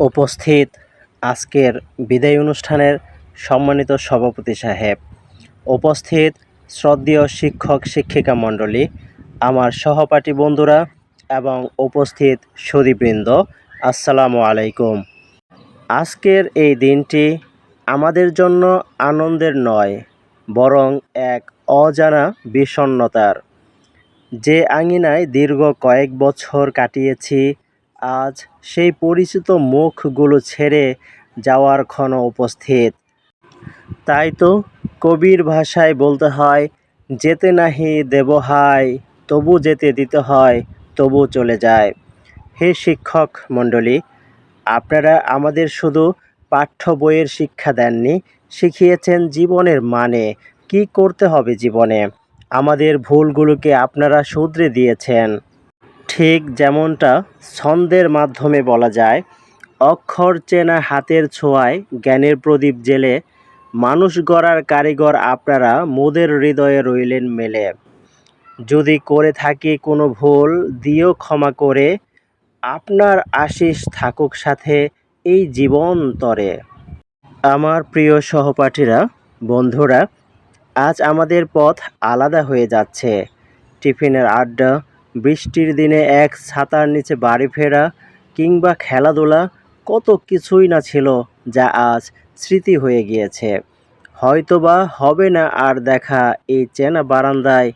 উপস্থিত আজকের বিদায় অনুষ্ঠানের সম্মানিত সভাপতি সাহেব, উপস্থিত শ্রদ্ধেয় শিক্ষক শিক্ষিকা মণ্ডলী, আমার সহপাঠী বন্ধুরা এবং উপস্থিত সুধীবৃন্দ, আসসালামু আলাইকুম। আজকের এই দিনটি আমাদের জন্য আনন্দের নয়, বরং এক অজানা বিষণ্ণতার। যে আঙিনায় দীর্ঘ কয়েক বছর কাটিয়েছি, আজ সেই পরিচিত মুখগুলো ছেড়ে যাওয়ার ক্ষণ উপস্থিত। তাই তো কবির ভাষায় বলতে হয়, যেতে নাহি দেব হায়, তবু যেতে দিতে হয়, তবু চলে যায়। হে শিক্ষক মণ্ডলী, আপনারা আমাদের শুধু পাঠ্য বইয়ের শিক্ষা দেননি, শিখিয়েছেন জীবনের মানে, কি করতে হবে জীবনে। আমাদের ভুলগুলোকে আপনারা শুধরে দিয়েছেন। ঠিক যেমনটা ছন্দের মাধ্যমে বলা যায়, অক্ষর চেনা হাতের ছোঁয়ায় জ্ঞানের প্রদীপ জেলে, মানুষ গড়ার কারিগর আপনারা মোদের হৃদয়ে রইলেন মেলে। যদি করে থাকি কোনো ভুল, দিও ক্ষমা করে, আপনার আশিস থাকুক সাথে এই জীবন তরে। আমার প্রিয় সহপাঠীরা, বন্ধুরা, আজ আমাদের পথ আলাদা হয়ে যাচ্ছে। টিফিনের আড্ডা, বৃষ্টির দিনে এক ছাতার নিচে বাড়ি ফেরা, কিংবা খেলাধুলা, কত কিছুই না ছিল যা আজ স্মৃতি হয়ে গিয়েছে। হয়তোবা হবে না আর দেখা এই চেনা বারান্দায়,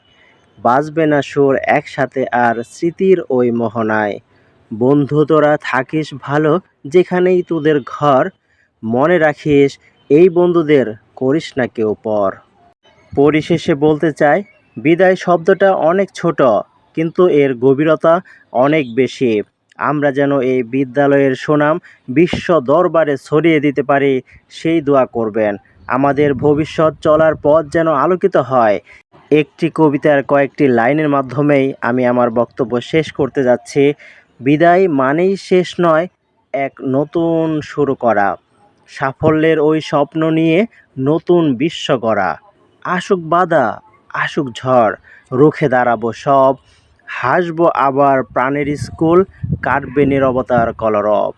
বাজবে না সুর একসাথে আর স্মৃতির ওই মোহনায়। বন্ধু তোরা থাকিস ভালো যেখানেই তোদের ঘর, মনে রাখিস এই বন্ধুদের করিস না কেউ পর। পরিশেষে বলতে চাই, বিদায় শব্দটা অনেক ছোট, কিন্তু এর গভীরতা অনেক বেশি। আমরা যেন এই বিদ্যালয়ের সুনাম বিশ্ব দরবারে ছড়িয়ে দিতে পারি, সেই দোয়া করবেন। আমাদের ভবিষ্যৎ চলার পথ যেন আলোকিত হয়। একটি কবিতার কয়েকটি লাইনের মাধ্যমেই আমি আমার বক্তব্য শেষ করতে যাচ্ছি। বিদায় মানেই শেষ নয়, এক নতুন শুরু করা। সাফল্যের ওই স্বপ্ন নিয়ে নতুন বিশ্ব গড়া। আসুক বাধা, আসুক ঝড়, রুখে দাঁড়াবো সব। হাসবো আবার প্রাণের স্কুল, কাটবে নীরবতার কলরব।